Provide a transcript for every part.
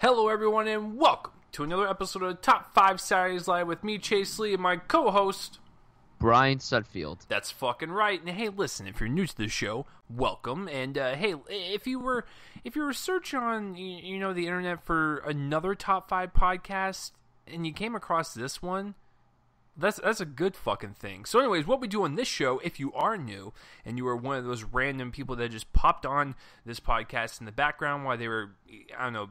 Hello, everyone, and welcome to another episode of Top 5 Saturdays Live with me, Chase Lee, and my co-host, Brian Sudfield. That's fucking right. And hey, listen, if you're new to the show, welcome. And hey, if you were searching on the internet for another Top 5 podcast and you came across this one, that's a good fucking thing. So anyways, what we do on this show, if you are new and you are one of those random people that just popped on this podcast in the background while they were, I don't know,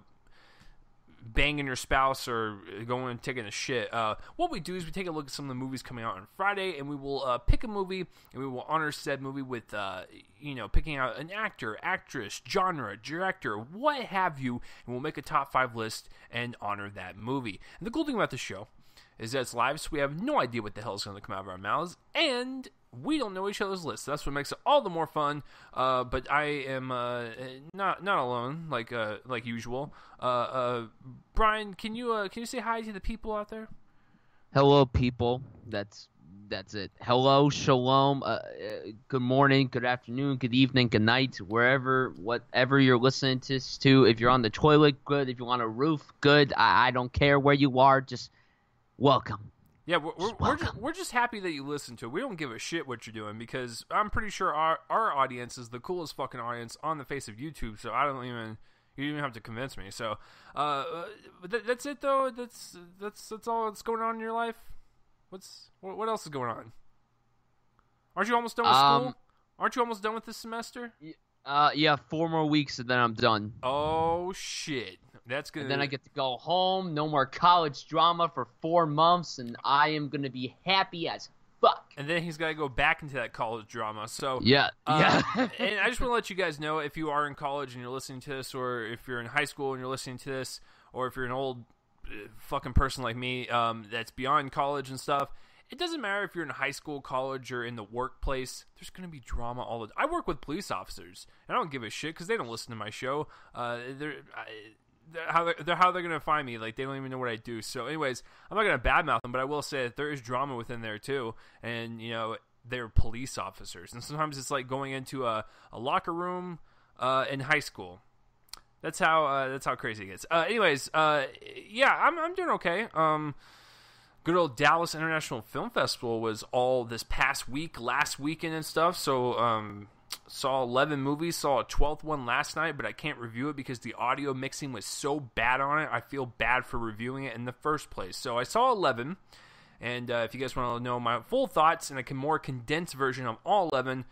banging your spouse or going and taking a shit, what we do is we take a look at some of the movies coming out on Friday, and we will pick a movie, and we will honor said movie with picking out an actor, actress, genre, director, what have you, and we'll make a top 5 list and honor that movie. And the cool thing about the show is that it's live, so we have no idea what the hell is going to come out of our mouths, and we don't know each other's lists. So that's what makes it all the more fun. But I am not alone like usual. Brian, can you say hi to the people out there? Hello, people. That's it. Hello, shalom. Good morning, good afternoon, good evening, good night, whatever you're listening to this to. If you're on the toilet, good. If you're on a roof, good. I don't care where you are. Just welcome. Yeah, we're just happy that you listen to it. We don't give a shit what you're doing because I'm pretty sure our audience is the coolest fucking audience on the face of YouTube. So you don't even have to convince me. So, but that's it though. That's all that's going on in your life. What else is going on? Aren't you almost done with school? Aren't you almost done with this semester? Yeah, 4 more weeks and then I'm done. Oh shit. That's good. And then I get to go home. No more college drama for 4 months, and I am gonna be happy as fuck. And then he's got to go back into that college drama. So yeah. And I just want to let you guys know, if you are in college and you're listening to this, or if you're in high school and you're listening to this, or if you're an old fucking person like me that's beyond college and stuff. It doesn't matter if you're in high school, college, or in the workplace. There's going to be drama all the time. I work with police officers, and I don't give a shit because they don't listen to my show. How they're going to find me? Like, they don't even know what I do. So, anyways, I'm not going to badmouth them, but I will say that there is drama within there too. And they're police officers, and sometimes it's like going into a locker room in high school. That's how crazy it gets. Anyways, yeah, I'm doing okay. Good old Dallas International Film Festival was all this past week, last weekend and stuff. So, saw 11 movies, saw a 12th one last night, but I can't review it because the audio mixing was so bad on it. I feel bad for reviewing it in the first place. So I saw 11, and if you guys want to know my full thoughts and a more condensed version of all 11,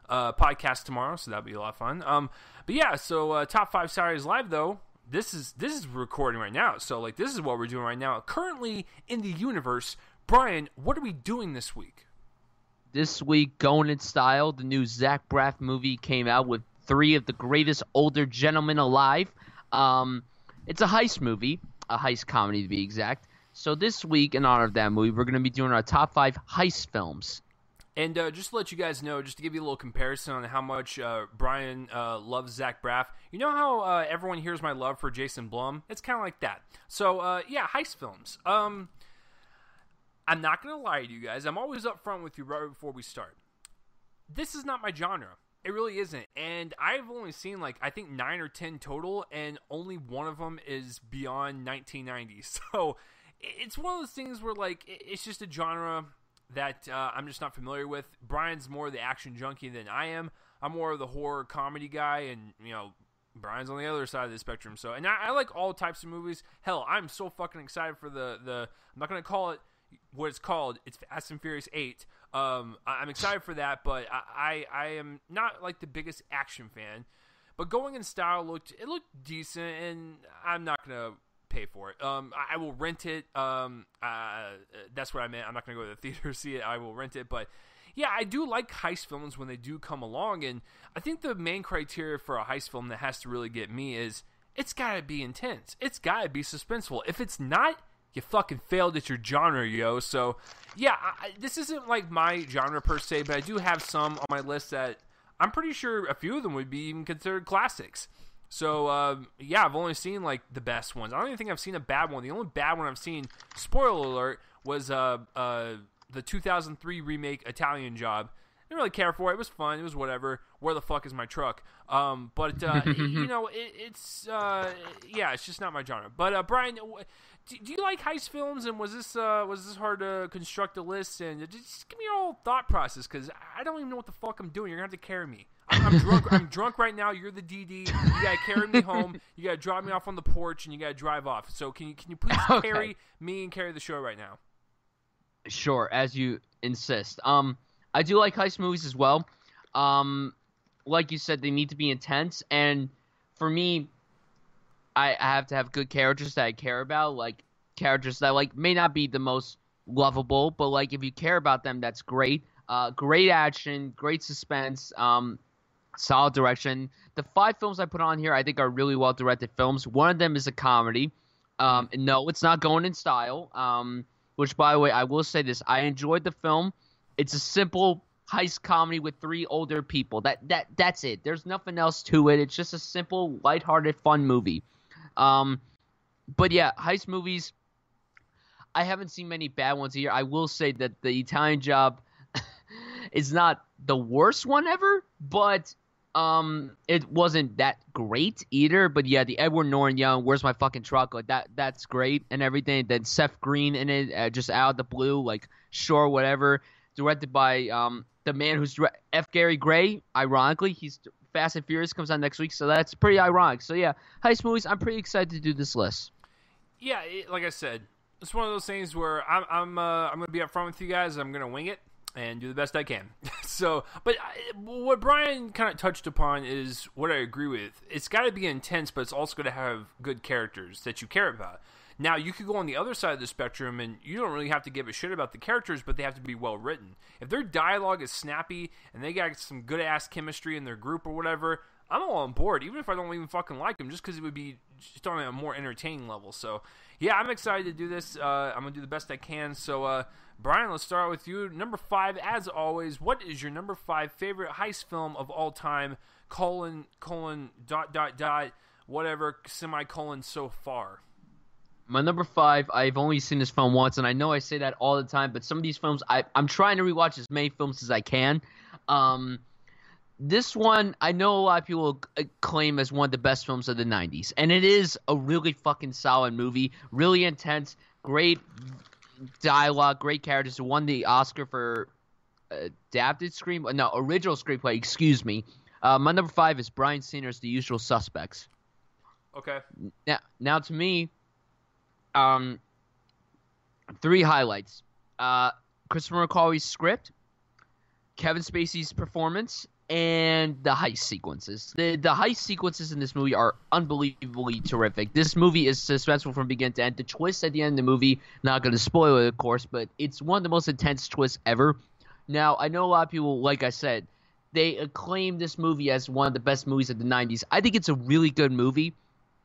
podcast tomorrow, so that'll be a lot of fun. But yeah, so Top 5 Saturdays Live, though. This is recording right now, so like this is what we're doing right now. Currently in the universe, Brian, what are we doing this week? This week, going in style, the new Zach Braff movie came out with 3 of the greatest older gentlemen alive. It's a heist movie, a heist comedy to be exact. So this week, in honor of that movie, we're going to be doing our top 5 heist films. And just to let you guys know, just to give you a little comparison on how much Brian loves Zach Braff, you know how everyone hears my love for Jason Blum? It's kind of like that. So, yeah, heist films. I'm not going to lie to you guys. I'm always upfront with you right before we start. This is not my genre. It really isn't. And I've only seen, I think 9 or 10 total, and only one of them is beyond 1990. So, it's one of those things where, it's just a genre that I'm just not familiar with. Brian's more the action junkie than I am. I'm more of the horror comedy guy, and Brian's on the other side of the spectrum. So, and I like all types of movies. Hell, I'm so fucking excited for the I'm not gonna call it what it's called. It's Fast and Furious 8. I'm excited for that, but I am not like the biggest action fan. But Going in Style looked decent, and I'm not gonna pay for it. I will rent it. That's what I meant. I'm not going to go to the theater to see it. I will rent it. But yeah, I do like heist films when they do come along. And I think the main criteria for a heist film that has to really get me is it's got to be intense. It's got to be suspenseful. If it's not, you fucking failed at your genre, yo. So yeah, this isn't like my genre per se, but I do have some on my list that I'm pretty sure a few of them would be even considered classics. So, yeah, I've only seen, the best ones. I don't even think I've seen a bad one. The only bad one I've seen, spoiler alert, was the 2003 remake Italian Job. Didn't really care for it. It was fun. It was whatever. Where the fuck is my truck? But you know, it's just not my genre. But Brian, do you like heist films? And was this hard to construct a list? And just give me your whole thought process, because I don't even know what the fuck I'm doing. You're gonna have to carry me. I'm drunk. I'm drunk right now. You're the DD. You gotta carry me home. You gotta drop me off on the porch, and you gotta drive off. So can you please carry me and carry the show right now? Sure, as you insist. I do like heist movies as well. Like you said, they need to be intense, and for me, I have to have good characters that I care about, like characters that like may not be the most lovable, but like if you care about them, that's great. Great action, great suspense, solid direction. The 5 films I put on here, I think, are really well directed films. One of them is a comedy. No, it's not going in style. Which, by the way, I will say this: I enjoyed the film. It's a simple heist comedy with 3 older people. That's it. There's nothing else to it. It's just a simple, lighthearted, fun movie. But yeah, heist movies. I haven't seen many bad ones here. I will say that The Italian Job is not the worst one ever, but it wasn't that great either. But yeah, the Edward Norton Young, Where's My Fucking Truck? Like that's great and everything. Then Seth Green in it, just out of the blue, like sure, whatever. Directed by the man who's F. Gary Gray. Ironically, he's Fast and Furious comes out next week, so that's pretty ironic. So yeah, heist movies. I'm pretty excited to do this list. Yeah, like I said, it's one of those things where I'm gonna be upfront with you guys. I'm gonna wing it and do the best I can. So, but what Brian kind of touched upon is what I agree with. It's got to be intense, but it's also going to have good characters that you care about. Now, you could go on the other side of the spectrum, and you don't really have to give a shit about the characters, but they have to be well written. If their dialogue is snappy, and they got some good-ass chemistry in their group or whatever, I'm all on board, even if I don't even fucking like them, just because it would be just on a more entertaining level. So, yeah, I'm excited to do this. I'm going to do the best I can. So, Brian, let's start with you. Number 5, as always, what is your number 5 favorite heist film of all time, whatever, semicolon, so far? My number 5, I've only seen this film once, and I know I say that all the time, but some of these films, I'm trying to rewatch as many films as I can. This one, I know a lot of people claim as one of the best films of the 90s, and it is a really fucking solid movie, really intense, great dialogue, great characters. It won the Oscar for original screenplay, excuse me. My number 5 is Bryan Singer's The Usual Suspects. Okay. Now to me, 3 highlights. Christopher McQuarrie's script, Kevin Spacey's performance, and the heist sequences. The heist sequences in this movie are unbelievably terrific. This movie is suspenseful from beginning to end. The twist at the end of the movie, not going to spoil it, of course, but it's one of the most intense twists ever. Now, I know a lot of people, like I said, they acclaim this movie as one of the best movies of the 90s. I think it's a really good movie.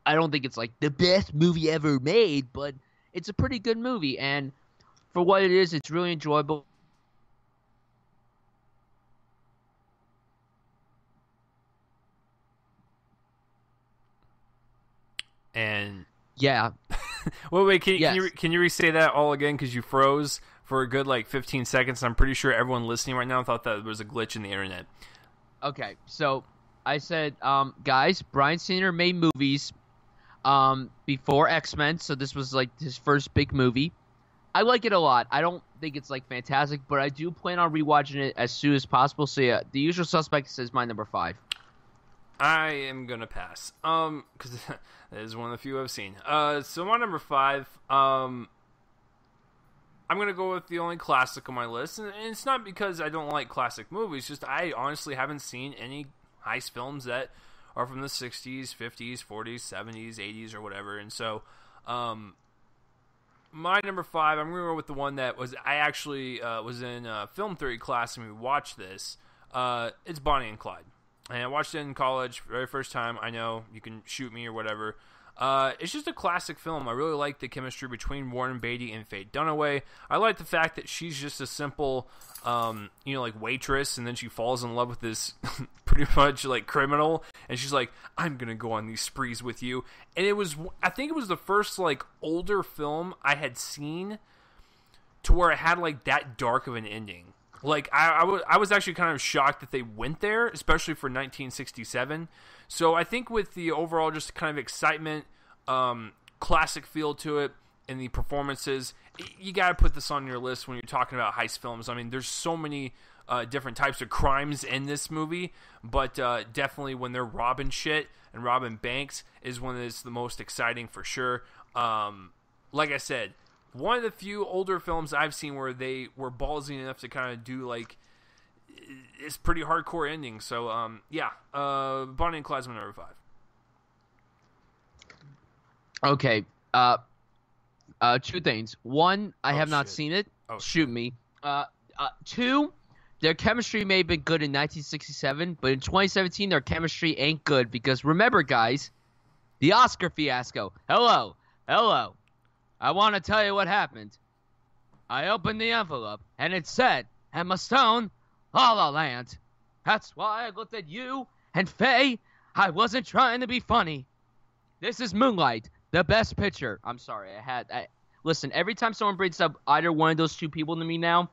I don't think it's like the best movie ever made, but it's a pretty good movie. And for what it is, it's really enjoyable. And yeah. Wait, can you re-say that all again, because you froze for a good like 15 seconds? I'm pretty sure everyone listening right now thought that there was a glitch in the internet. Okay, so I said, guys, Bryan Singer made movies before X-Men, so this was like his first big movie. I like it a lot. I don't think it's like fantastic, but I do plan on rewatching it as soon as possible. So yeah, The Usual Suspects is my number 5. I am gonna pass, because that is one of the few I've seen. So my number 5, I'm gonna go with the only classic on my list, and it's not because I don't like classic movies. Just I honestly haven't seen any heist films that are from the 60s, 50s, 40s, 70s, 80s, or whatever. And so, my number 5, I'm gonna go with the one that I actually was in film theory class and we watched this. It's Bonnie and Clyde. And I watched it in college, very first time. I know, you can shoot me or whatever. It's just a classic film. I really like the chemistry between Warren Beatty and Faye Dunaway. I like the fact that she's just a simple, like waitress, and then she falls in love with this pretty much like criminal, and she's like, I'm gonna go on these sprees with you. And I think it was the first like older film I had seen to where it had like that dark of an ending. Like I was actually kind of shocked that they went there, especially for 1967. So I think with the overall just kind of excitement, classic feel to it, and the performances, you got to put this on your list when you're talking about heist films. I mean, there's so many different types of crimes in this movie, but definitely when they're robbing shit and robbing banks is when it's the most exciting for sure. Like I said, one of the few older films I've seen where they were ballsy enough to kind of do like it's pretty hardcore ending. So yeah, Bonnie and Clyde's my number 5. Okay. Two things. One, I have not seen it. Shoot me. Two, their chemistry may have been good in 1967, but in 2017 their chemistry ain't good because remember, guys, the Oscar fiasco. Hello. I want to tell you what happened. I opened the envelope and it said, Emma Stone, La La Land. That's why I looked at you and Faye. I wasn't trying to be funny. This is Moonlight, the best picture. I'm sorry. Listen, every time someone brings up either one of those two people to me now,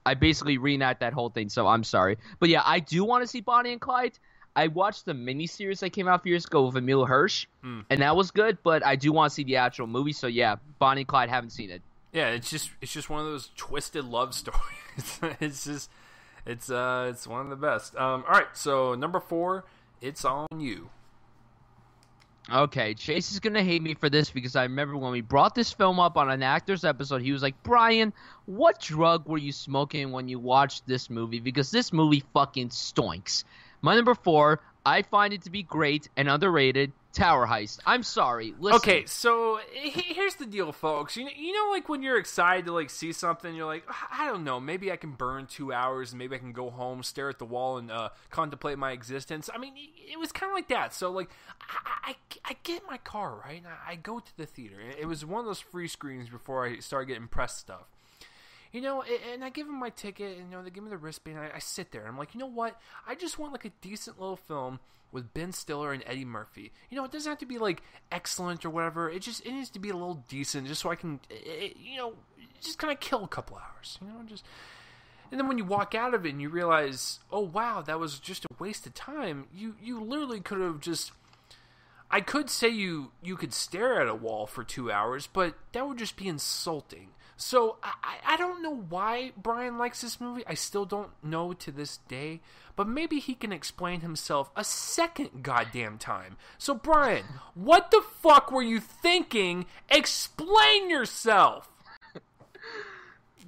I basically reenact that whole thing, so I'm sorry. But yeah, I do want to see Bonnie and Clyde. I watched the miniseries that came out a few years ago with Emile Hirsch, and that was good, but I do want to see the actual movie, so yeah, Bonnie and Clyde, haven't seen it. Yeah, it's just one of those twisted love stories. It's one of the best. All right, so number 4, It's On You. Okay, Chase is going to hate me for this because I remember when we brought this film up on an Actors episode, he was like, Brian, what drug were you smoking when you watched this movie? Because this movie fucking stinks. My number 4, I find it to be great and underrated, Tower Heist. I'm sorry. Listen. Okay, so here's the deal, folks. You know, like when you're excited to like see something, you're like, I don't know, maybe I can burn 2 hours and maybe I can go home, stare at the wall, and contemplate my existence. I mean, it was kind of like that. So like, I get in my car, right, and I go to the theater. It was one of those free screens before I started getting press stuff. You know, and I give them my ticket, and, you know, they give me the wristband, and I sit there, and I'm like, you know what? I just want, like, a decent little film with Ben Stiller and Eddie Murphy. You know, it doesn't have to be, like, excellent or whatever. It needs to be a little decent, just so I can, you know, just kind of kill a couple hours, you know, just... And then when you walk out of it and you realize, oh, wow, that was just a waste of time, you literally could have just... I could say you could stare at a wall for 2 hours, but that would just be insulting. So, I don't know why Brian likes this movie. I still don't know to this day. But maybe he can explain himself a second goddamn time. So, Brian, what the fuck were you thinking? Explain yourself!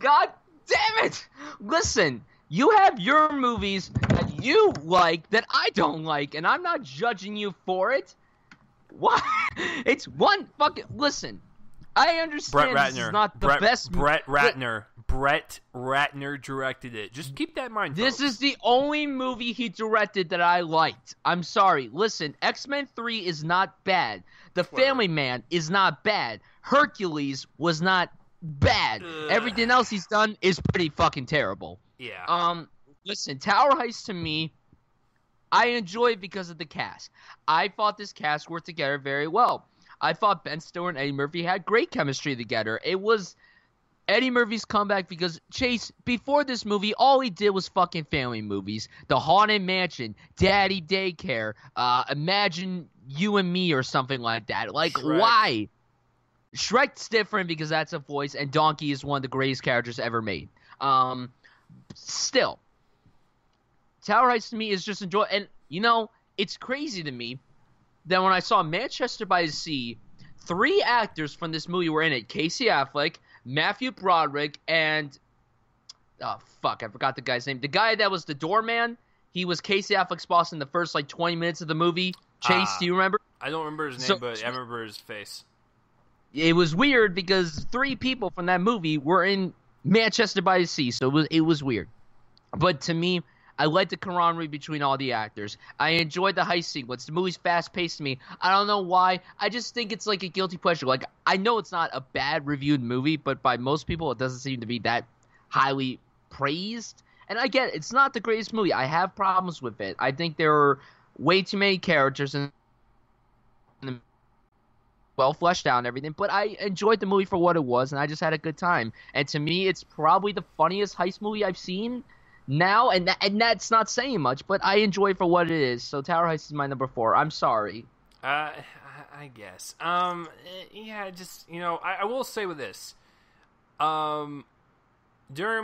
God damn it! Listen, you have your movies that you like that I don't like, and I'm not judging you for it. What? It's one fucking... Listen... I understand this is not the best... Brett Ratner directed it. Just keep that in mind, This is the only movie he directed that I liked. I'm sorry. Listen, X-Men 3 is not bad. The Family Man is not bad. Hercules was not bad. Ugh. Everything else he's done is pretty fucking terrible. Yeah. Listen, Tower Heist to me, I enjoy it because of the cast. I thought this cast worked together very well. I thought Ben Stiller and Eddie Murphy had great chemistry together. It was Eddie Murphy's comeback because, Chase, before this movie, all he did was fucking family movies. The Haunted Mansion, Daddy Daycare, Imagine You and Me or something like that. Like, Shrek. Why? Shrek's different because that's a voice, and Donkey is one of the greatest characters ever made. Still, Tower Heist to me is just enjoy. And, you know, it's crazy to me. Then when I saw Manchester by the Sea, 3 actors from this movie were in it. Casey Affleck, Matthew Broderick, and... Oh, fuck, I forgot the guy's name. The guy that was the doorman, he was Casey Affleck's boss in the first, 20 minutes of the movie. Chase, do you remember? I don't remember his name, but I remember his face. It was weird because 3 people from that movie were in Manchester by the Sea, so it was weird. But to me... I like the camaraderie between all the actors. I enjoyed the heist sequence. The movie's fast-paced to me. I don't know why. I just think it's like a guilty pleasure. Like, I know it's not a bad reviewed movie, but by most people, it doesn't seem to be that highly praised. And I get it. It's not the greatest movie. I have problems with it. I think there are way too many characters and well fleshed out and everything. But I enjoyed the movie for what it was, and I just had a good time. And to me, it's probably the funniest heist movie I've seen. now, and that's not saying much, but I enjoy it for what it is. So Tower Heist is my number 4. I'm sorry. I guess. Yeah, just I will say with this, during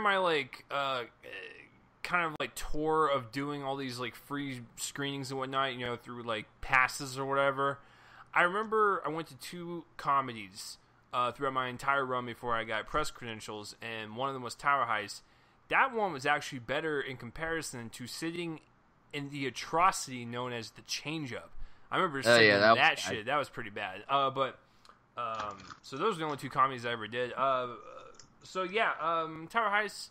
my kind of like tour of doing all these like free screenings and whatnot, through like passes or whatever, I remember I went to 2 comedies throughout my entire run before I got press credentials, and one of them was Tower Heist. That one was actually better in comparison to sitting in the atrocity known as the Change-Up. I remember sitting in that shit. That was pretty bad. So those are the only 2 comedies I ever did. So yeah, Tower Heist,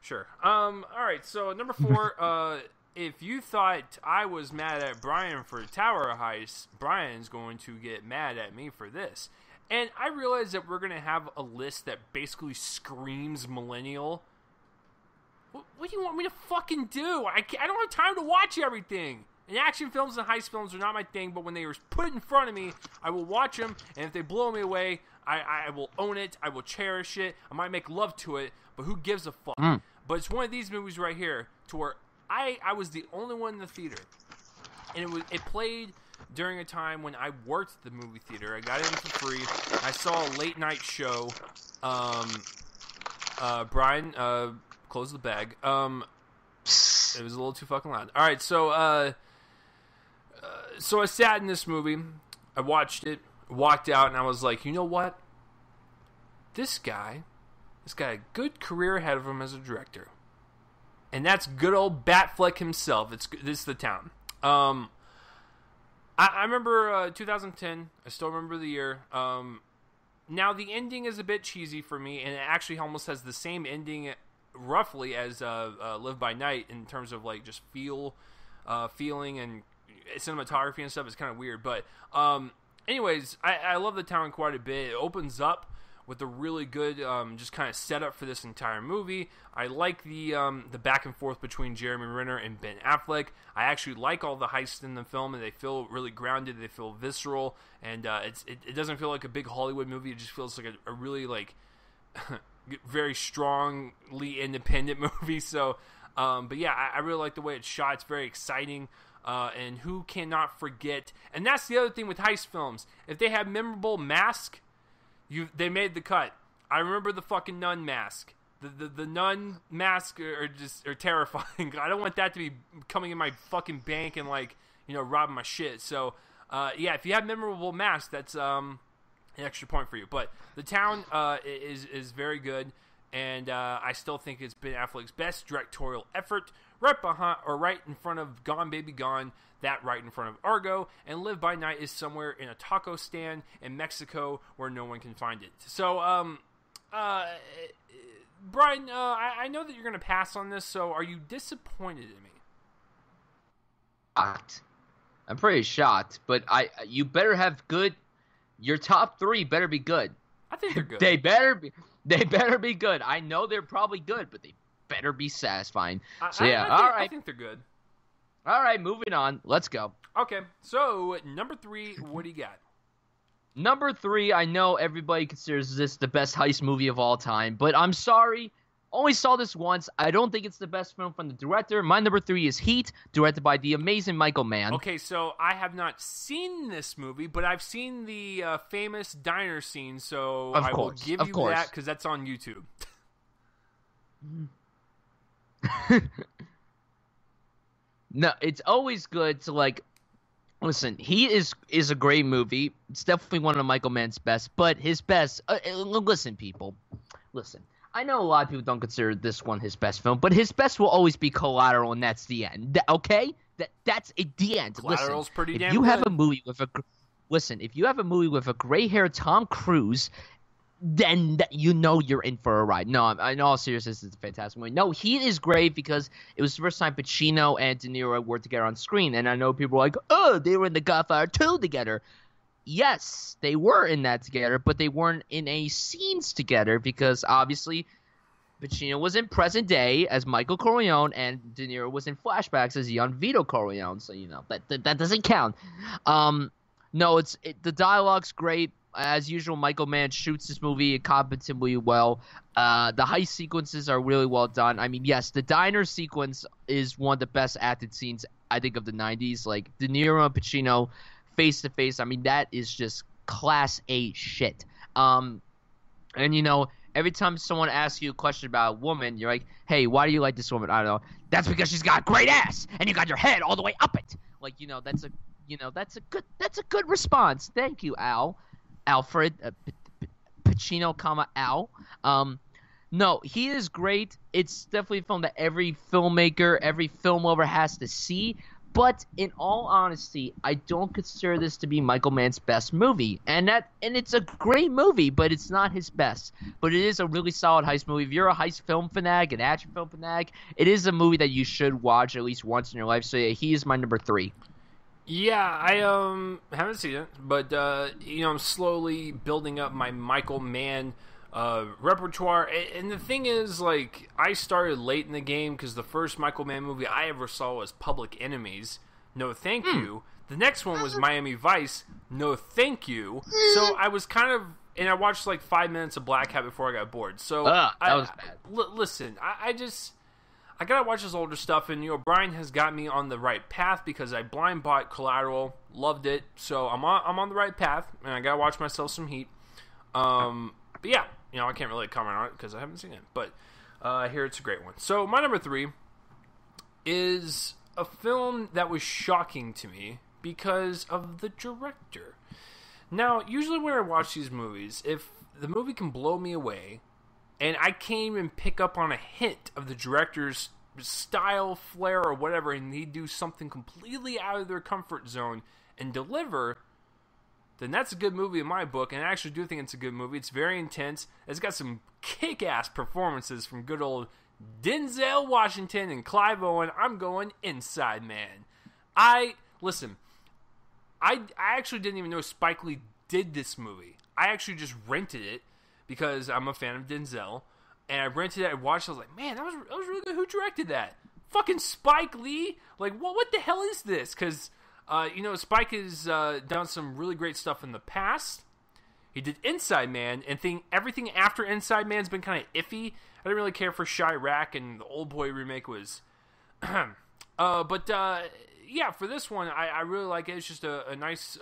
sure. All right, so number 4, if you thought I was mad at Brian for Tower Heist, Brian's going to get mad at me for this. And I realize that we're going to have a list that basically screams millennial. What do you want me to fucking do? I don't have time to watch everything. And action films and heist films are not my thing, but when they are put in front of me, I will watch them, and if they blow me away, I will own it, I will cherish it, I might make love to it, but who gives a fuck? But it's one of these movies right here to where I was the only one in the theater, and it played during a time when I worked at the movie theater. I got in for free. I saw a late night show. Brian, close the bag. It was a little too fucking loud. All right, so I sat in this movie. I watched it, walked out, and I was like, you know what? This guy has got a good career ahead of him as a director. And that's good old Batfleck himself. This is the town. I remember 2010. I still remember the year. Now, the ending is a bit cheesy for me, and it actually almost has the same ending roughly as Live by Night in terms of like just feeling and cinematography and stuff. Is kind of weird, but anyways, I love the town quite a bit. It opens up with a really good just kind of setup for this entire movie. I like the back and forth between Jeremy Renner and Ben Affleck. I actually like all the heists in the film, and they feel really grounded. They feel visceral, and it doesn't feel like a big Hollywood movie. It just feels like a really like very strongly independent movie. So, but yeah, I really like the way it's shot. It's very exciting. And who cannot forget? And that's the other thing with heist films. If they have memorable mask, they made the cut. I remember the fucking nun mask. The nun mask are terrifying. I don't want that to be coming in my fucking bank and robbing my shit. So yeah, if you have memorable masks, that's an extra point for you. But the town is very good, and I still think it's Ben Affleck's best directorial effort. Right in front of Gone Baby Gone, that right in front of Argo, and Live by Night is somewhere in a taco stand in Mexico where no one can find it. So, Brian, I know that you're going to pass on this, so are you disappointed in me? Shocked. I'm pretty shocked, but you better have good. Your top 3 better be good. I think they're good. They better be good. I know they're probably good, but they better be satisfying. All right. I think they're good. All right, moving on. Let's go. Okay, so number 3, what do you got? Number 3, I know everybody considers this the best heist movie of all time, but I'm sorry. Only saw this once. I don't think it's the best film from the director. My number 3 is Heat, directed by the amazing Michael Mann. Okay, so I have not seen this movie, but I've seen the famous diner scene, so I will give you that because that's on YouTube. No, it's always good to listen. Heat is a great movie. It's definitely one of Michael Mann's best, but his best. Listen, people, listen. I know a lot of people don't consider this one his best film, but his best will always be Collateral, and that's the end. Okay, that's the end. Collateral's pretty damn good. If you have a movie with a gray-haired Tom Cruise, then you know you're in for a ride. No, in all seriousness, it's a fantastic movie. No, Heat is great because it was the first time Pacino and De Niro were together on screen, and I know people are like, oh, they were in The Godfather 2 together. Yes, they were in that together, but they weren't in any scenes together because obviously Pacino was in present day as Michael Corleone and De Niro was in flashbacks as young Vito Corleone. So that doesn't count. No, the dialogue's great. as usual, Michael Mann shoots this movie competently well. The heist sequences are really well done. I mean, yes, the diner sequence is one of the best acted scenes, I think, of the 90s. Like, De Niro and Pacino face-to-face. I mean, that is just class A shit. And, every time someone asks you a question about a woman, you're like, hey, why do you like this woman? I don't know. That's because she's got a great ass, and you got your head all the way up it. Like, that's a good response. Thank you, Alfred Pacino, Al. No, he is great. It's definitely a film that every filmmaker, every film lover has to see. But in all honesty, I don't consider this to be Michael Mann's best movie. And it's a great movie, but it's not his best. But it is a really solid heist movie. If you're a heist film fanatic, an action film fanatic, it is a movie that you should watch at least once in your life. So yeah, he is my number 3. Yeah, I haven't seen it, but I'm slowly building up my Michael Mann repertoire. And the thing is, like, I started late in the game because the first Michael Mann movie I ever saw was Public Enemies. No, thank you. The next one was Miami Vice. No, thank you. So I was kind of, and I watched like 5 minutes of Black Hat before I got bored. So that was bad. Listen, I gotta watch this older stuff, and Brian has got me on the right path because I blind bought Collateral, loved it, so I'm on the right path, and I gotta watch myself some Heat. But yeah, I can't really comment on it because I haven't seen it, but I hear it's a great one. So my number 3 is a film that was shocking to me because of the director. Now, usually when I watch these movies, if the movie can blow me away, and I can't even pick up on a hint of the director's style, flair, or whatever, and they do something completely out of their comfort zone and deliver, then that's a good movie in my book, and I actually do think it's a good movie. It's very intense. It's got some kick-ass performances from good old Denzel Washington and Clive Owen. I'm going Inside Man. Listen, I actually didn't even know Spike Lee did this movie. I actually just rented it, because I'm a fan of Denzel, and I rented it, I watched it, I was like, man, that was really good. Who directed that? Fucking Spike Lee? Like, what the hell is this? Because, Spike has done some really great stuff in the past. He did Inside Man, and everything after Inside Man's been kind of iffy. I didn't really care for Chirac, and the Old Boy remake was... yeah, for this one, I really like it. It's just a nice,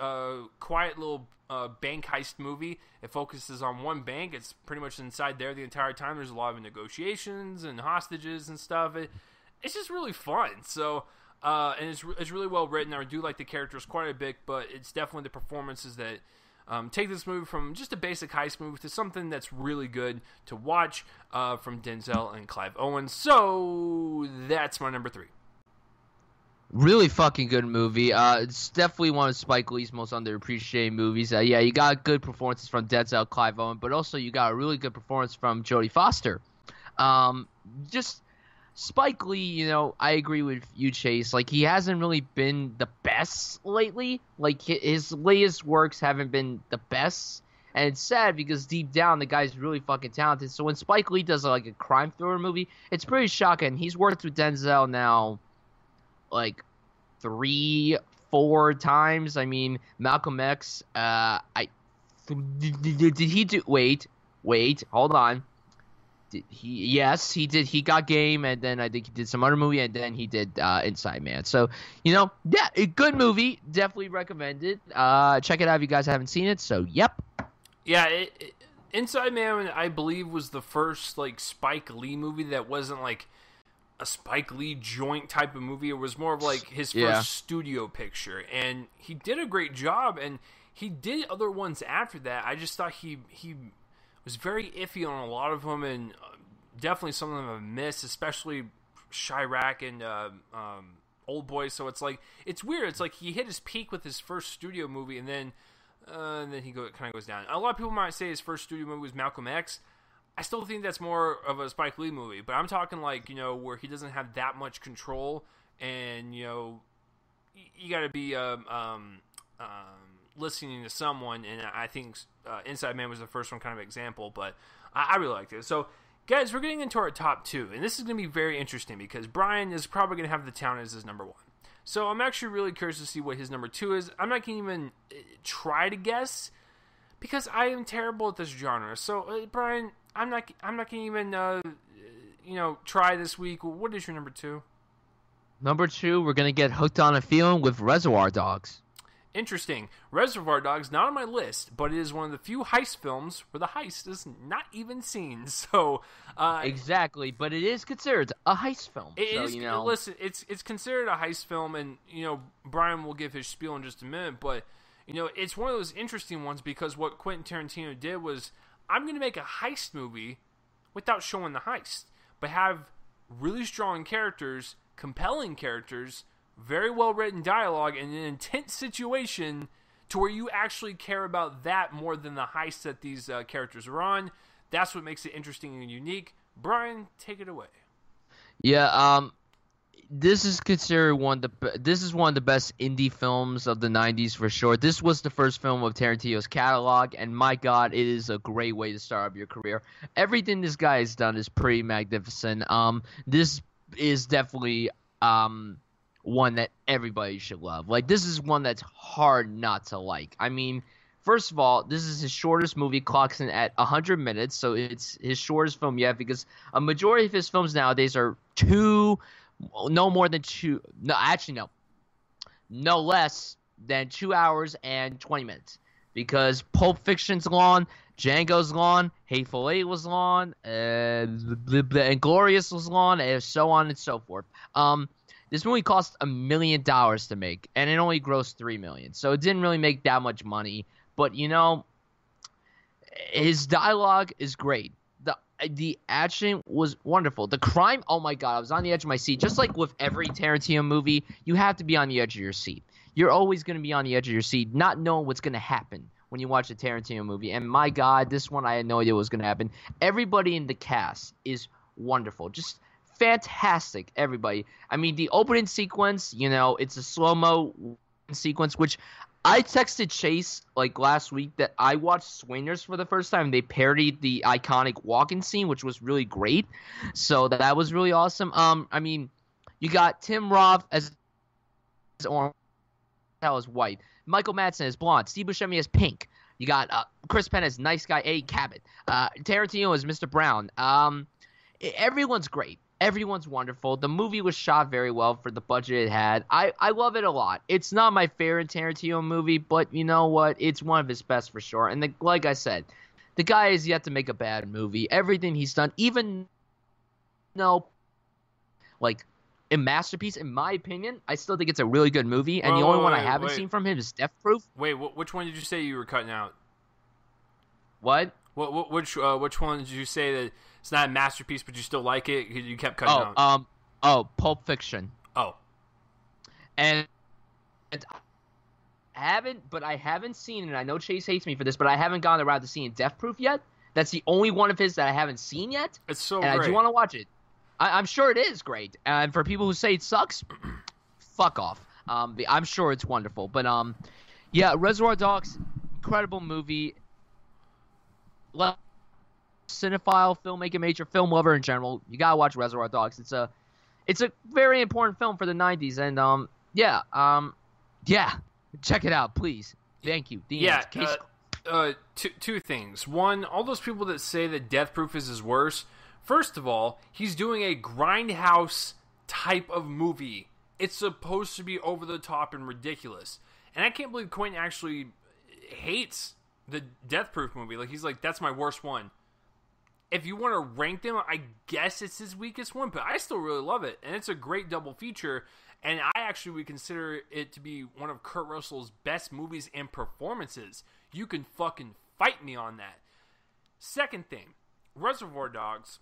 quiet little bank heist movie. It focuses on one bank. It's pretty much inside there the entire time. There's a lot of negotiations and hostages and stuff. It's just really fun. So, and it's really well written. I do like the characters quite a bit, but it's definitely the performances that take this movie from just a basic heist movie to something that's really good to watch from Denzel and Clive Owen. So, that's my number 3. Really fucking good movie. It's definitely one of Spike Lee's most underappreciated movies. Yeah, you got good performances from Denzel, Clive Owen, but also you got a really good performance from Jodie Foster. Just Spike Lee, I agree with you, Chase. Like, he hasn't really been the best lately. Like, his latest works haven't been the best. And it's sad because deep down, the guy's really fucking talented. So when Spike Lee does, like, a crime thriller movie, it's pretty shocking. He's worked with Denzel now, like, 3-4 times. I mean, Malcolm X, did he do, wait, hold on. Yes, he did. He got Game, and then I think he did some other movie, and then he did Inside Man. So, yeah, a good movie. Definitely recommend it. Check it out if you guys haven't seen it. So, yep. Yeah, Inside Man, I believe, was the first, like, Spike Lee movie that wasn't, like, a Spike Lee joint type of movie. It was more of like his first studio picture, and he did a great job, and he did other ones after that. I just thought he was very iffy on a lot of them, and definitely some of them I missed, especially Chirac and Old Boy. So it's like, it's weird. It's like he hit his peak with his first studio movie, and then he kind of goes down. A lot of people might say his first studio movie was Malcolm X. I still think that's more of a Spike Lee movie, but I'm talking like, where he doesn't have that much control, and, you got to be listening to someone, and I think Inside Man was the first one kind of example, but I really liked it. So, guys, we're getting into our top 2, and this is going to be very interesting because Brian is probably going to have The Town as his number 1. So I'm actually really curious to see what his number 2 is. I'm not going to even try to guess, Because I am terrible at this genre. So, Brian, I'm not gonna even try this week. What is your number 2? Number 2, we're gonna get hooked on a feeling with Reservoir Dogs. Interesting. Reservoir Dogs, not on my list, but it is one of the few heist films where the heist is not even seen. So, exactly, but it is considered a heist film. Listen, it's considered a heist film, and Brian will give his spiel in just a minute, but it's one of those interesting ones because what Quentin Tarantino did was, I'm going to make a heist movie without showing the heist, but have really strong characters, compelling characters, very well written dialogue, and an intense situation to where you actually care about that more than the heist that these characters are on. That's what makes it interesting and unique. Brian, take it away. Yeah, this is considered one of the best indie films of the 90s for sure. This was the first film of Tarantino's catalog, and my God, it is a great way to start up your career. Everything this guy has done is pretty magnificent. This is definitely one that everybody should love. Like, this is one that's hard not to like. I mean, first of all, this is his shortest movie, clocks in at 100 minutes, so it's his shortest film yet, because a majority of his films nowadays are no less than 2 hours and 20 minutes, because Pulp Fiction's long, Django's long, Hateful Eight was long, Inglourious was long, and so on and so forth. This movie cost $1 million to make, and it only grossed $3 million. So it didn't really make that much money. But his dialogue is great. The action was wonderful. The crime, oh my God, I was on the edge of my seat. Just like with every Tarantino movie, you have to be on the edge of your seat. You're always going to be on the edge of your seat, not knowing what's going to happen when you watch a Tarantino movie. And my God, this one I had no idea what was going to happen. Everybody in the cast is wonderful. Just fantastic, everybody. I mean, the opening sequence, it's a slow-mo sequence, which I texted Chase like last week that I watched Swingers for the first time. They parodied the iconic walking scene, which was really great. So that was really awesome. I mean, you got Tim Roth as orange, as white, Michael Madsen as blonde, Steve Buscemi as pink. You got Chris Penn as nice guy A. Cabot, Tarantino as Mr. Brown. Everyone's great. Everyone's wonderful. The movie was shot very well for the budget it had. I love it a lot. It's not my favorite Tarantino movie, but you know what? It's one of his best for sure. And like I said, the guy has yet to make a bad movie. Everything he's done, even like a masterpiece, in my opinion, I still think it's a really good movie. And the only one I haven't seen from him is Death Proof. Wait, which one did you say you were cutting out? What? Which one did you say that it's not a masterpiece, but you still like it? You kept cutting out. Pulp Fiction. Oh, and I haven't seen, and I know Chase hates me for this, but I haven't gone around to seeing Death Proof yet. That's the only one of his that I haven't seen yet. It's so great. I do want to watch it. I'm sure it is great. And for people who say it sucks, fuck off. I'm sure it's wonderful. But yeah, Reservoir Dogs, incredible movie. Cinephile, filmmaker, major film lover in general, you gotta watch Reservoir Dogs. It's a very important film for the 90s, and yeah, check it out, please. Thank you. Two things. One, all those people that say that Death Proof is his worst. First of all, he's doing a grindhouse type of movie. It's supposed to be over the top and ridiculous, and I can't believe Quentin actually hates the Death Proof movie. Like, he's like, that's my worst one. If you want to rank them, I guess it's his weakest one, but I still really love it. And it's a great double feature, and I actually would consider it to be one of Kurt Russell's best movies and performances. You can fucking fight me on that. Second thing, Reservoir Dogs.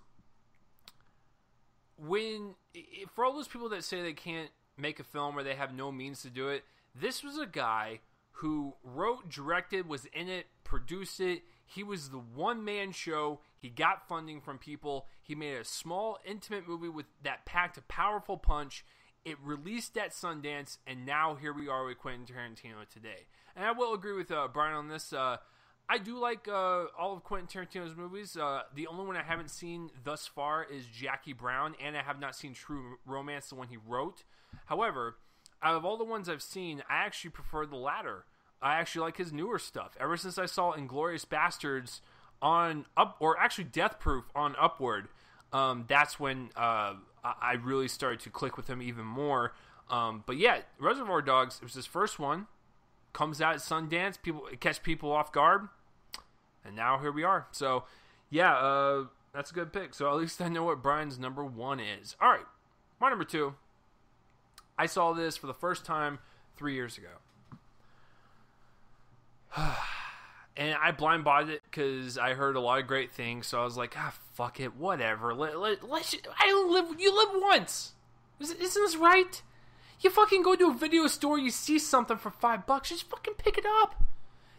For all those people that say they can't make a film or they have no means to do it, this was a guy who wrote, directed, was in it, produced it. He was the one-man show. He got funding from people. He made a small, intimate movie that packed a powerful punch. It released at Sundance, and now here we are with Quentin Tarantino today. And I will agree with Brian on this. I do like all of Quentin Tarantino's movies. The only one I haven't seen thus far is Jackie Brown, and I have not seen True Romance, the one he wrote. However, out of all the ones I've seen, I actually prefer the latter. I actually like his newer stuff. Ever since I saw Inglourious Bastards actually Death Proof on Upward, that's when I really started to click with him even more. But yeah, Reservoir Dogs, it was his first one. Comes out at Sundance, it catch people off guard, and now here we are. So, yeah, that's a good pick. So at least I know what Brian's number 1 is. All right, my number 2. I saw this for the first time 3 years ago. And I blind bought it because I heard a lot of great things. So I was like, fuck it, whatever. You live once. Isn't this right? You fucking go to a video store, you see something for $5, just fucking pick it up.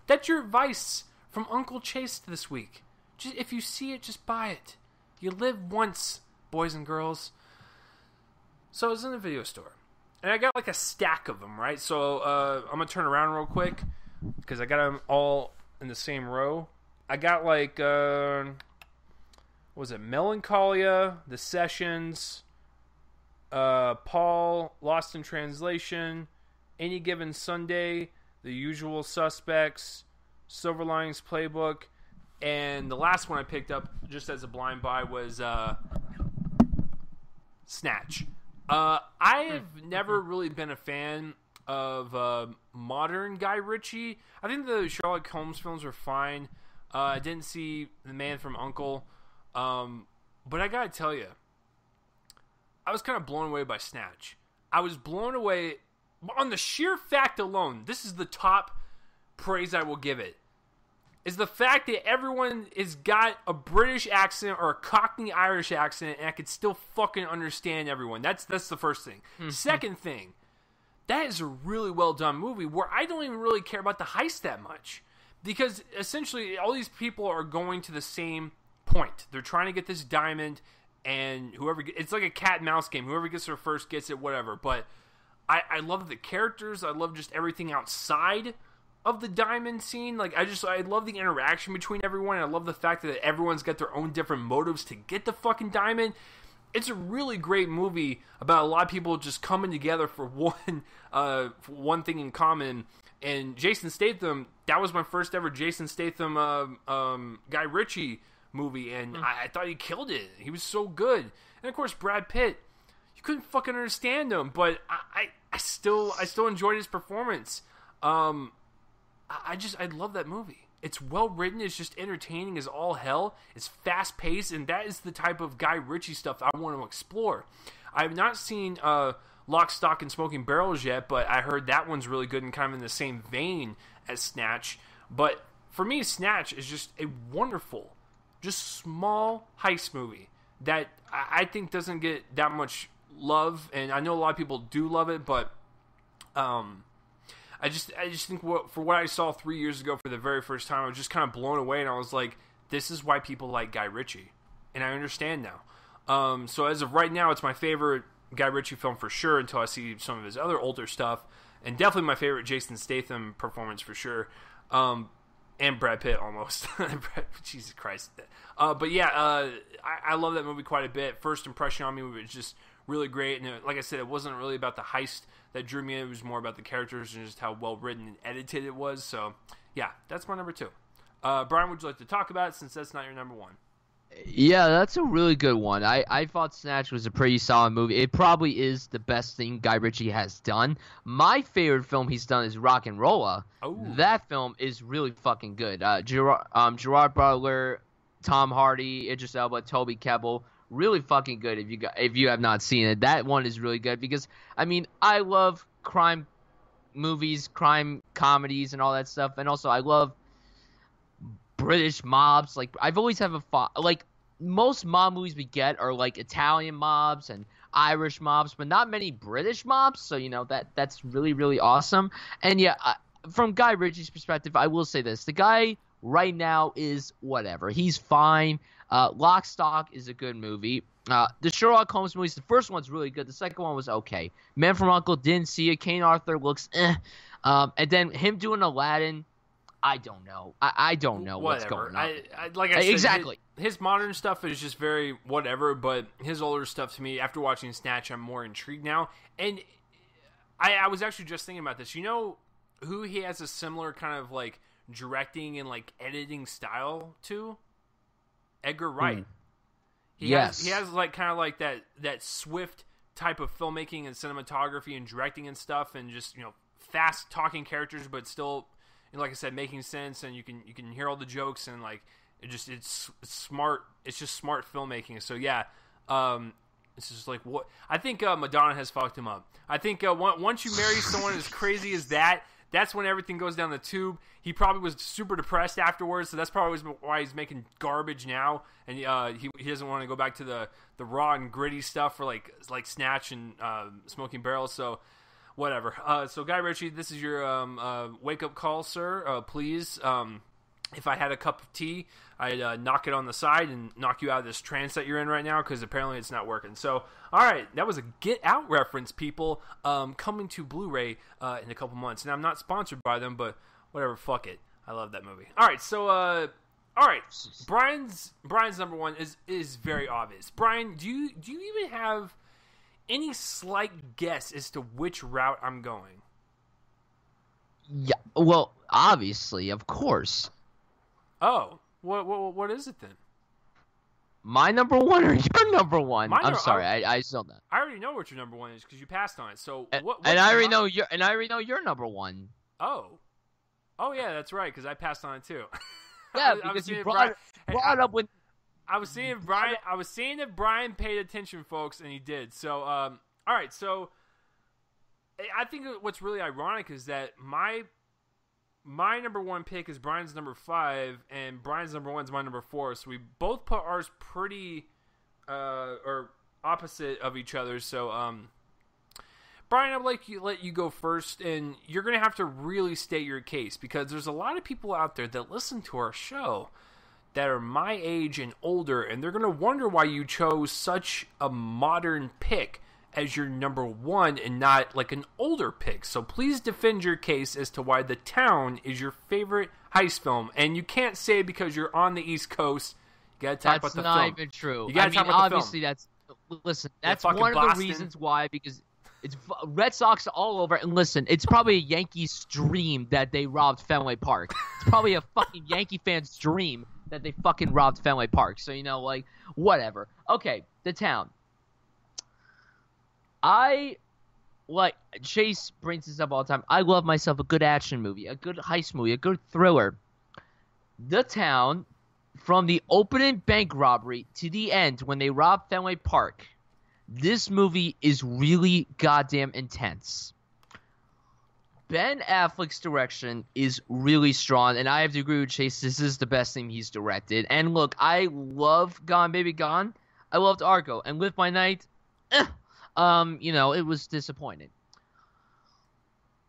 That's your advice from Uncle Chase this week. Just, if you see it, just buy it. You live once, boys and girls. So I was in the video store, and I got like a stack of them, right? So I'm going to turn around real quick, because I got them all in the same row. I got like, Melancholia, The Sessions, Paul, Lost in Translation, Any Given Sunday, The Usual Suspects, Silver Linings Playbook, and the last one I picked up just as a blind buy was Snatch. I've never really been a fan of modern Guy Ritchie. I think the Sherlock Holmes films were fine. I didn't see The Man from U.N.C.L.E., but I gotta tell you, I was kind of blown away by Snatch. I was blown away on the sheer fact alone. This is the top praise I will give it. Is the fact that everyone has got a British accent or a Cockney Irish accent, and I could still fucking understand everyone. That's the first thing. Mm-hmm. Second thing, that is a really well done movie where I don't even really care about the heist that much, because essentially all these people are going to the same point. They're trying to get this diamond. And it's like a cat and mouse game. Whoever gets there first gets it, whatever. But I love the characters. I love just everything outside of the diamond scene. Like, I love the interaction between everyone. I love the fact that everyone's got their own different motives to get the fucking diamond. It's a really great movie about a lot of people just coming together for one thing in common. And Jason Statham, that was my first ever Jason Statham Guy Ritchie movie, and I thought he killed it. He was so good. And of course Brad Pitt, you couldn't fucking understand him, but I still enjoyed his performance. I love that movie. It's well written, it's just entertaining as all hell, it's fast paced, and that is the type of Guy Ritchie stuff I want to explore. I have not seen Lock, Stock, and Smoking Barrels yet, but I heard that one's really good and kind of in the same vein as Snatch. But for me, Snatch is just a wonderful, just small heist movie that I think doesn't get that much love, and I know a lot of people do love it, but I just think for what I saw 3 years ago for the very first time, I was just kind of blown away, and I was like, this is why people like Guy Ritchie, and I understand now. So as of right now, it's my favorite Guy Ritchie film for sure until I see some of his other older stuff, and definitely my favorite Jason Statham performance for sure. And Brad Pitt almost. Jesus Christ. But yeah, I love that movie quite a bit. First impression on me was just really great. And like I said, it wasn't really about the heist that drew me in. It was more about the characters and just how well written and edited it was. So yeah, that's my number 2. Brian, would you like to talk about it since that's not your number 1? Yeah, that's a really good one. I thought Snatch was a pretty solid movie. It probably is the best thing Guy Ritchie has done. My favorite film he's done is Rock and Rolla. Oh. That film is really fucking good. Gerard Butler, Tom Hardy, Idris Elba, Toby Kebbell. Really fucking good if you have not seen it. That one is really good because, I mean, I love crime movies, crime comedies, and all that stuff. And also, I love British mobs. Like, I've always have like most mob movies we get are like Italian mobs and Irish mobs, but not many British mobs. So that's really, really awesome. And yeah, from Guy Ritchie's perspective, I will say this: the guy right now is whatever. He's fine. Lock, Stock is a good movie. The Sherlock Holmes movies, the first one's really good. The second one was okay. Man from U.N.C.L.E. didn't see it. Kane Arthur looks and then him doing Aladdin, I don't know. I don't know what's going on. Like I said, exactly. His modern stuff is just very whatever, but his older stuff to me, after watching Snatch, I'm more intrigued now. And I was actually just thinking about this. who he has a similar kind of like directing and like editing style to? Edgar Wright. He has like kind of like that swift type of filmmaking and cinematography and directing and stuff, and just, you know, fast talking characters, but still, like I said, making sense, and you can hear all the jokes, and like it's smart. It's just smart filmmaking. So yeah, it's just like what I think Madonna has fucked him up. I think once you marry someone as crazy as that, that's when everything goes down the tube. He probably was super depressed afterwards, so that's probably why he's making garbage now, and he doesn't want to go back to the raw and gritty stuff for like Snatch and Smoking Barrels. So whatever. So Guy Ritchie, this is your wake up call, sir. Please, if I had a cup of tea, I'd knock it on the side and knock you out of this trance that you're in right now, because apparently it's not working. So, all right, that was a Get Out reference, people, coming to Blu-ray in a couple months. Now, I'm not sponsored by them, but whatever, fuck it. I love that movie. All right, so, all right, Brian's number one is very obvious. Brian, do you even have any slight guess as to which route I'm going? Yeah, well, obviously, of course. Oh, what is it then? My number one or your number one? I'm sorry, I still know. I already know what your number one is because you passed on it. So what? And I already know your number one. Oh yeah, that's right, because I passed on it too. Yeah, because you brought it up when I was seeing Brian. I was seeing if Brian paid attention, folks, and he did. So all right, so I think what's really ironic is that my number one pick is Brian's number 5, and Brian's number 1 is my number 4. So we both put ours pretty or opposite of each other. So Brian, I'd like to let you go first, and you're going to have to really state your case, because there's a lot of people out there that listen to our show that are my age and older, and they're going to wonder why you chose such a modern pick as your number 1 and not like an older pick. So please defend your case as to why The Town is your favorite heist film. And you can't say because you're on the East Coast. You got to talk about the film. That's not even true. You got to talk about the film. That's one of the reasons why, because it's Red Sox all over. And listen, it's probably a Yankees dream that they robbed Fenway Park. It's probably a fucking Yankee fan's dream that they fucking robbed Fenway Park. So, you know, like, whatever. Okay, The Town. Chase brings this up all the time. I love myself a good action movie, a good heist movie, a good thriller. The Town, from the opening bank robbery to the end when they rob Fenway Park, this movie is really goddamn intense. Ben Affleck's direction is really strong, and I have to agree with Chase. This is the best thing he's directed. And look, I love Gone Baby Gone. I loved Argo, and Live by Night. You know, it was disappointing.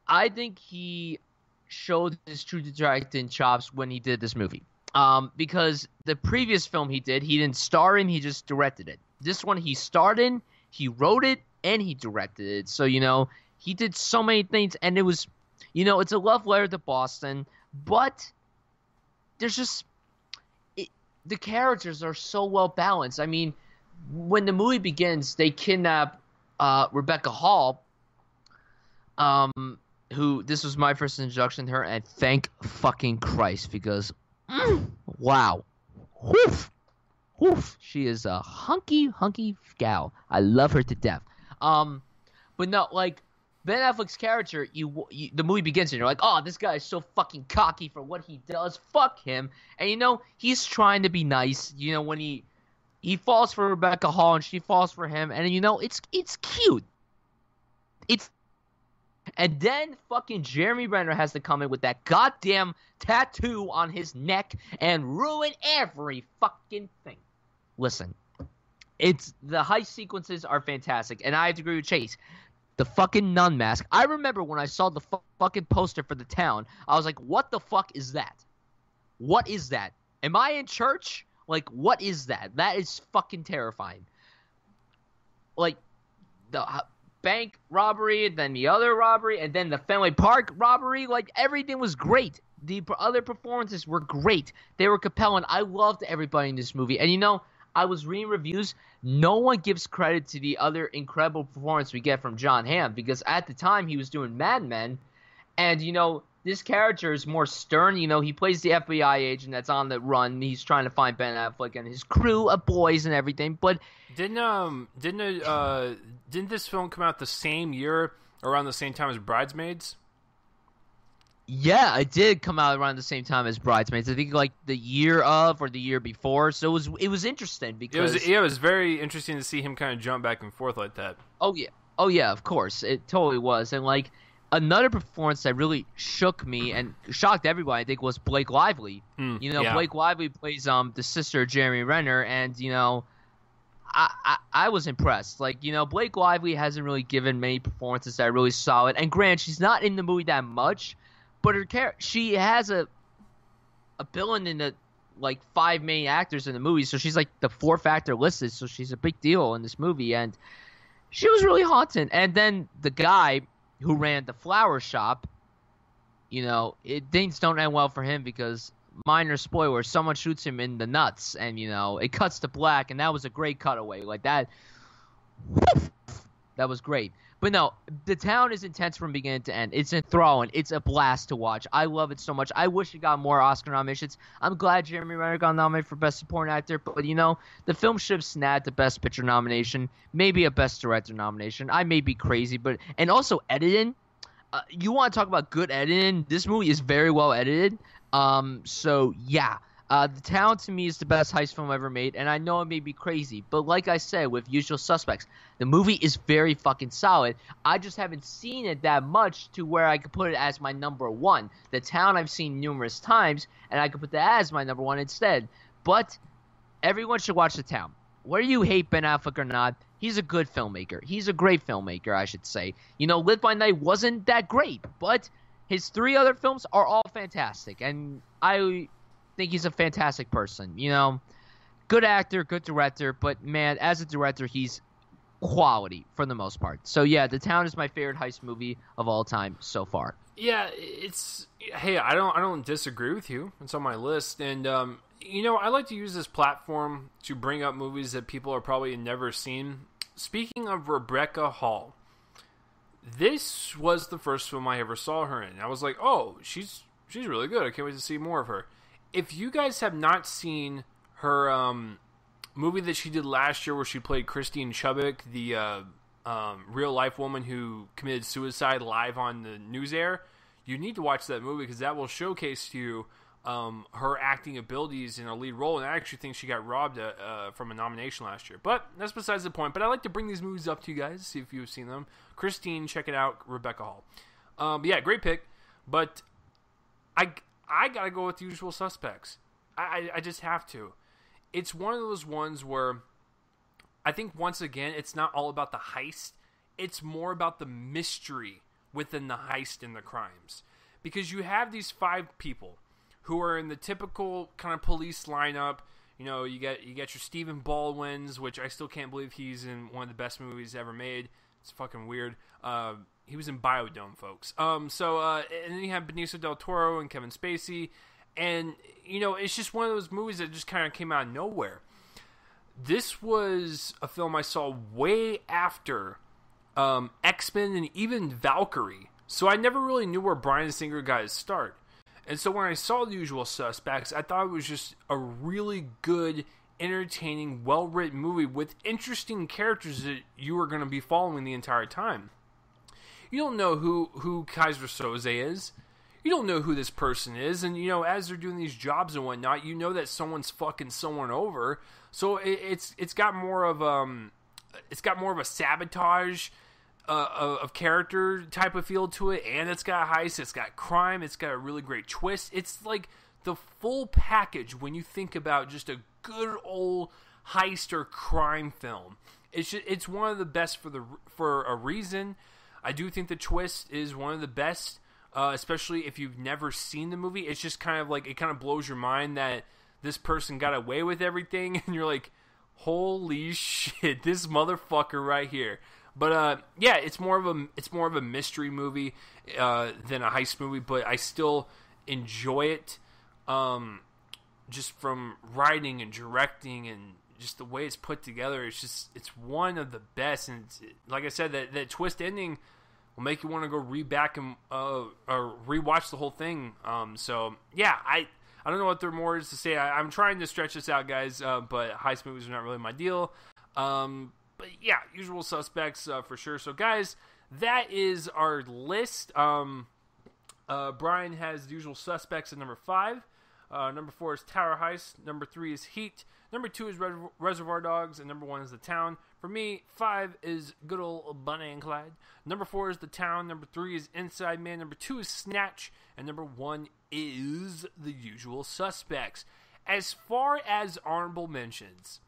I think he showed his true directing chops when he did this movie. Because the previous film he didn't star in, he just directed it. This one he starred in, he wrote it, and he directed it. So, you know, he did so many things, and it was, you know, it's a love letter to Boston, but there's just, the characters are so well balanced. I mean, when the movie begins, they kidnap Rebecca Hall, who, this was my first introduction to her, and thank fucking Christ, because, wow. Woof. She is a hunky gal. I love her to death. But no, like, Ben Affleck's character, the movie begins and you're like, oh, this guy is so fucking cocky for what he does. Fuck him. And, you know, he's trying to be nice, you know, when he falls for Rebecca Hall and she falls for him, and you know, it's cute. And then fucking Jeremy Renner has to come in with that goddamn tattoo on his neck and ruin every fucking thing. Listen, the heist sequences are fantastic, and I have to agree with Chase. The fucking nun mask. I remember when I saw the fucking poster for The Town, I was like, what the fuck is that? What is that? Am I in church? Like, what is that? That is fucking terrifying. Like, the bank robbery, then the other robbery, and then the Fenway Park robbery. Like, everything was great. The other performances were great. They were compelling. I loved everybody in this movie. And, you know, I was reading reviews. No one gives credit to the other incredible performance we get from John Hamm, because at the time he was doing Mad Men, And, this character is more stern. He plays the FBI agent that's on the run. He's trying to find Ben Affleck and his crew of boys and everything. But didn't this film come out the same year, around the same time as Bridesmaids? Yeah, it did come out around the same time as Bridesmaids. I think like the year of or the year before. So it was interesting because it was very interesting to see him kind of jump back and forth like that. Oh yeah, of course, it totally was. And like another performance that really shook me and shocked everybody, I think, was Blake Lively. Blake Lively plays the sister of Jeremy Renner, and I was impressed. Like, Blake Lively hasn't really given many performances that are really solid. And granted, she's not in the movie that much. But she has a villain in the like 5 main actors in the movie, so she's like the 4th actor listed, so she's a big deal in this movie, and she was really haunting. And then the guy who ran the flower shop, things don't end well for him because, minor spoiler, someone shoots him in the nuts, and it cuts to black, and that was a great cutaway like that. That was great. But no, the town is intense from beginning to end. It's enthralling. It's a blast to watch. I love it so much. I wish it got more Oscar nominations. I'm glad Jeremy Renner got nominated for Best Supporting Actor, but the film should have snagged the Best Picture nomination, maybe a Best Director nomination. I may be crazy, and also editing. You want to talk about good editing? This movie is very well edited. So yeah. The Town, to me, is the best heist film ever made, and I know it may be crazy, but like I said, with Usual Suspects, the movie is very fucking solid. I just haven't seen it that much to where I could put it as my number one. The Town I've seen numerous times, and I could put that as my number one instead. But everyone should watch The Town. Whether you hate Ben Affleck or not, he's a good filmmaker. He's a great filmmaker, I should say. Live by Night wasn't that great, but his 3 other films are all fantastic, and I think he's a fantastic person. Good actor, good director, but man, as a director, he's quality for the most part. So yeah, The Town is my favorite heist movie of all time so far. Yeah, I don't disagree with you. It's on my list, and I like to use this platform to bring up movies that people are probably never seen. Speaking of Rebecca Hall, this was the first film I ever saw her in. I was like, oh, she's really good. I can't wait to see more of her. If you guys have not seen her movie that she did last year where she played Christine Chubbuck, the real-life woman who committed suicide live on the news air, you need to watch that movie because that will showcase to you her acting abilities in a lead role, and I actually think she got robbed from a nomination last year. But that's besides the point. But I like to bring these movies up to you guys, see if you've seen them. Christine, check it out. Rebecca Hall. Yeah, great pick. But I gotta go with Usual Suspects. I just have to. It's one of those ones where I think, once again, it's not all about the heist. It's more about the mystery within the heist and the crimes. Because you have these 5 people who are in the typical kind of police lineup. You get your Stephen Baldwin's, which I still can't believe he's in one of the best movies ever made. It's fucking weird. He was in Biodome, folks. And then you have Benicio del Toro and Kevin Spacey. And, it's just one of those movies that just kind of came out of nowhere. This was a film I saw way after X-Men and even Valkyrie. So I never really knew where Bryan Singer got his start. And so when I saw The Usual Suspects, I thought it was just a really good, entertaining, well-written movie with interesting characters that you were going to be following the entire time. You don't know who Kaiser Soze is. You don't know who this person is. And, as they're doing these jobs and whatnot, you know that someone's fucking someone over. So it's got more of a sabotage of character type of feel to it, and it's got a heist, it's got crime, it's got a really great twist. It's like the full package when you think about just a good old heist or crime film. It's one of the best for a reason. I do think the twist is one of the best, especially if you've never seen the movie. It's just kind of like, it kind of blows your mind that this person got away with everything, and you're like, holy shit, this motherfucker right here. But yeah, it's more of a mystery movie than a heist movie, but I still enjoy it, just from writing and directing and just the way it's put together. It's one of the best, and like I said, that twist ending will make you want to go back and or rewatch the whole thing. So yeah, I don't know what there more is to say. I'm trying to stretch this out, guys, but heist movies are not really my deal. But yeah, Usual Suspects for sure. So guys, that is our list. Brian has The Usual Suspects at number 5. Number 4 is Tower Heist. Number 3 is Heat. Number 2 is Reservoir Dogs. And number 1 is The Town. For me, 5 is good old Bonnie and Clyde. Number 4 is The Town. Number 3 is Inside Man. Number 2 is Snatch. And number 1 is The Usual Suspects. As far as honorable mentions,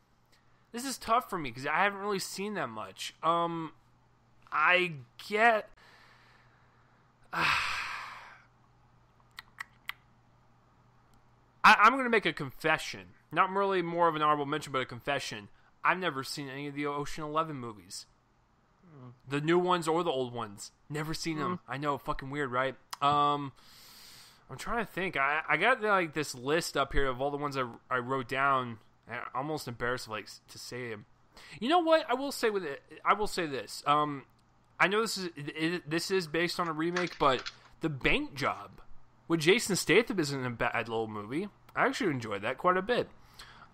this is tough for me because I haven't really seen that much. I get... I'm going to make a confession. Not really more of an honorable mention, but a confession. I've never seen any of the Ocean 11 movies. The new ones or the old ones. Never seen them. I know, fucking weird, right? I'm trying to think. I got like this list up here of all the ones I wrote down. I'm almost embarrassed to say them. You know what? I will say this. I know this is based on a remake, but The Bank Job with Jason Statham isn't a bad little movie. I actually enjoyed that quite a bit.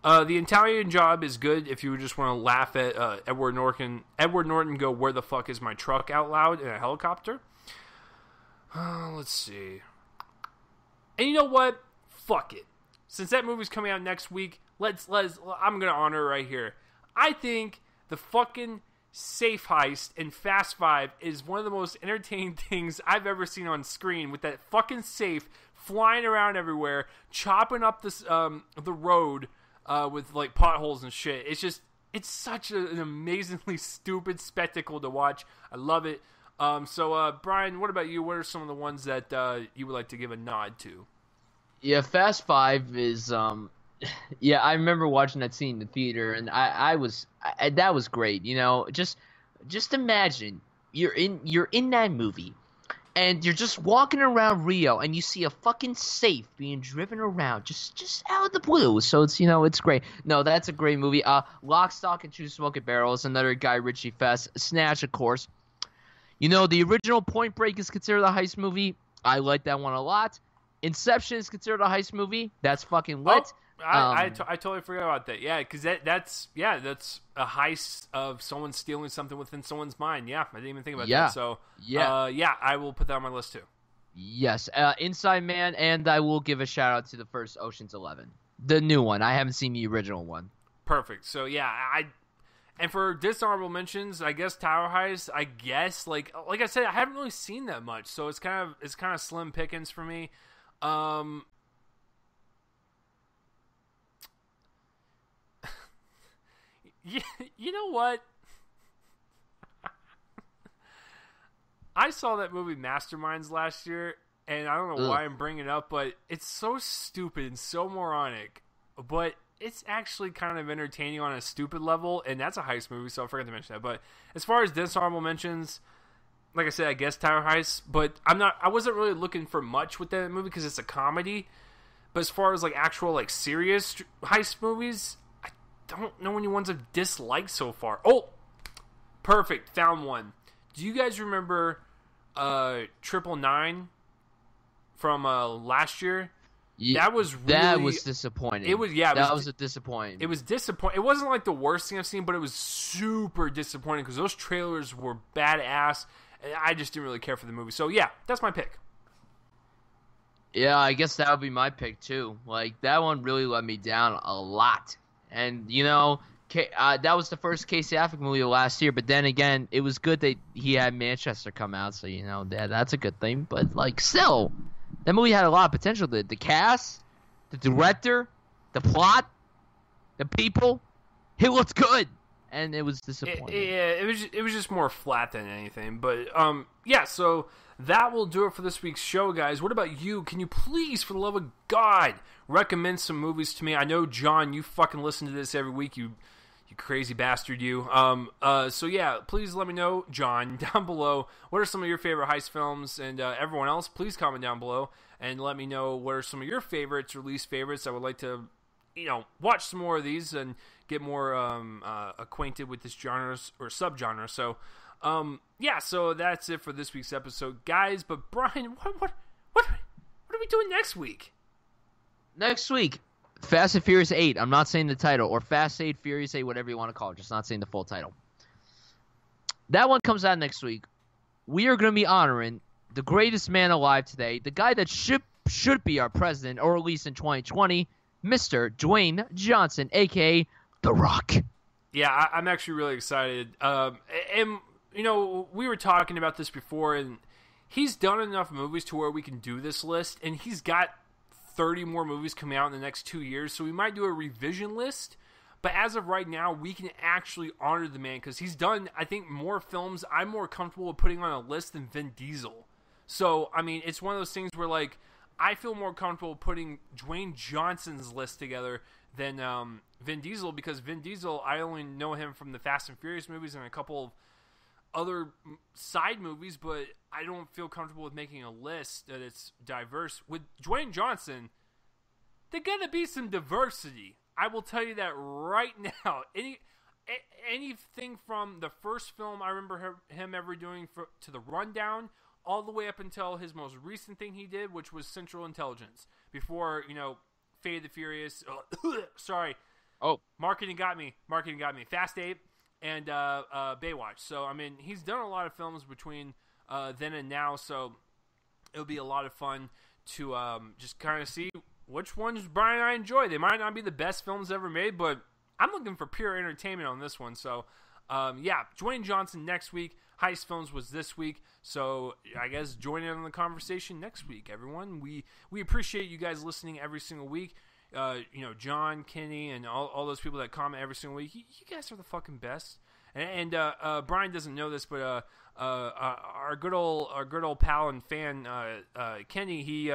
The Italian Job is good if you just want to laugh at Edward Norton go, "Where the fuck is my truck?" out loud in a helicopter. Let's see. And you know what? Fuck it. Since that movie's coming out next week, I'm gonna honor it right here. I think the fucking Safe Heist in Fast 5 is one of the most entertaining things I've ever seen on screen, with that fucking safe flying around everywhere, chopping up this the road with like potholes and shit. It's such an amazingly stupid spectacle to watch. I love it. So Brian, what about you? What are some of the ones that you would like to give a nod to? Yeah, Fast 5 is yeah, I remember watching that scene in the theater, and that was great. You know, just imagine you're in that movie, and you're just walking around Rio, and you see a fucking safe being driven around just out of the blue. So it's great. No, that's a great movie. Lock, Stock, and Two Smoking Barrels, another Guy Ritchie fest. Snatch, of course. You know, the original Point Break is considered a heist movie. I like that one a lot. Inception is considered a heist movie. That's fucking lit. I totally forgot about that. Yeah, because that's a heist of someone stealing something within someone's mind. Yeah, I didn't even think about that. So yeah, I will put that on my list too. Yes, Inside Man, and I will give a shout out to the first Ocean's 11, the new one. I haven't seen the original one. Perfect. So yeah, and for dishonorable mentions, I guess Tower Heist. I guess like I said, I haven't really seen that much, so it's kind of slim pickings for me. You know what? I saw that movie Masterminds last year, and I don't know why I'm bringing it up, but it's so stupid and so moronic, but it's actually kind of entertaining on a stupid level, and that's a heist movie, so I forgot to mention that. But as far as dishonorable mentions, like I said, I guess Tower Heist, but I wasn't really looking for much with that movie because it's a comedy. But as far as like actual like serious heist movies, I don't know any ones I've disliked so far. Oh, perfect, found one. Do you guys remember 999 from last year? That was disappointing. It was was a disappointment. It was disappointing. It wasn't like the worst thing I've seen, but it was super disappointing because those trailers were badass, and I just didn't really care for the movie. So yeah, that's my pick. Yeah, I guess that would be my pick too. Like that one really let me down a lot, and that was the first Casey Affleck movie of last year. But then again, it was good that he had Manchester come out, so that's a good thing. But like still. That movie had a lot of potential. The cast, the director, the plot, the people. It looked good, and it was disappointing. It was just more flat than anything. But yeah. So that will do it for this week's show, guys. What about you? Can you please, for the love of God, recommend some movies to me? I know, John, you fucking listen to this every week. You crazy bastard, you. So yeah, please let me know, John, down below, what are some of your favorite heist films, and everyone else, please comment down below and let me know what are some of your favorites or least favorites. I would like to, watch some more of these and get more acquainted with this genre or subgenre. So, Yeah, so that's it for this week's episode, guys. But Brian, what are we doing next week? Next week, Fast and Furious 8. I'm not saying the title, or Fast 8, Furious 8, whatever you want to call it. Just not saying the full title. That one comes out next week. We are going to be honoring the greatest man alive today, the guy that should be our president, or at least in 2020, Mr. Dwayne Johnson, a.k.a. The Rock. Yeah, I'm actually really excited. And, you know, we were talking about this before, and he's done enough movies to where we can do this list, and he's got 30 more movies coming out in the next 2 years, so we might do a revision list. But as of right now, we can actually honor the man because he's done, I think, more films I'm more comfortable with putting on a list than Vin Diesel. So, I mean, it's one of those things where, like, I feel more comfortable putting Dwayne Johnson's list together than Vin Diesel because Vin Diesel, I only know him from the Fast and Furious movies and a couple of other side movies, but I don't feel comfortable with making a list that it's diverse. With Dwayne Johnson, there's gonna be some diversity. I will tell you that right now. Anything from the first film I remember him ever doing to The Rundown, all the way up until his most recent thing he did, which was Central Intelligence. Before, you know, Fate of the Furious. Sorry. Oh. Marketing got me. Fast 8 and Baywatch. So, I mean, he's done a lot of films between then and now, so it'll be a lot of fun to just kind of see which ones Brian and I enjoy. They might not be the best films ever made, but I'm looking for pure entertainment on this one. So, yeah, Dwayne Johnson next week. Heist Films was this week. So, I guess join in on the conversation next week, everyone. We appreciate you guys listening every single week. You know, John, Kenny, and all those people that comment every single week. You guys are the fucking best. And Brian doesn't know this, but our good old pal and fan Kenny, he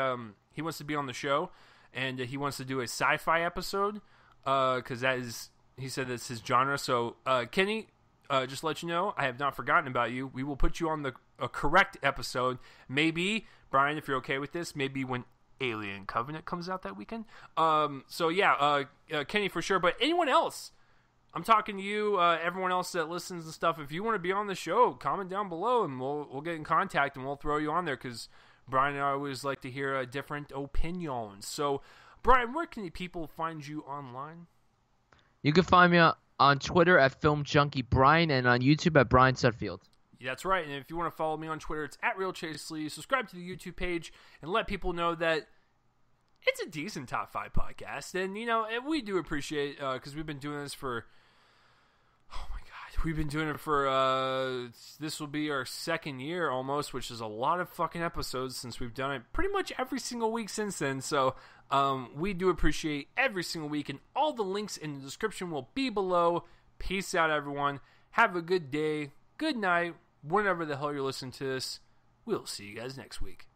wants to be on the show, and he wants to do a sci-fi episode because he said that's his genre. So Kenny, just to let you know, I have not forgotten about you. We will put you on the correct episode. Maybe, Brian, if you're okay with this, maybe when Alien Covenant comes out that weekend. So yeah, Kenny for sure. But anyone else, I'm talking to you, everyone else that listens and stuff. If you want to be on the show, comment down below and we'll get in contact and we'll throw you on there because Brian and I always like to hear different opinions. So, Brian, where can the people find you online? You can find me on Twitter at filmjunkie_Brian and on YouTube at Brian Sutfield. Yeah, that's right. And if you want to follow me on Twitter, it's at RealChaseLee. Subscribe to the YouTube page and let people know that it's a decent top 5 podcast. And, you know, we do appreciate because we've been doing this for, oh my God, we've been doing it for, this will be our 2nd year almost, which is a lot of fucking episodes since we've done it pretty much every single week since then. So we do appreciate every single week. And all the links in the description will be below. Peace out, everyone. Have a good day. Good night. Whenever the hell you're listening to this, we'll see you guys next week.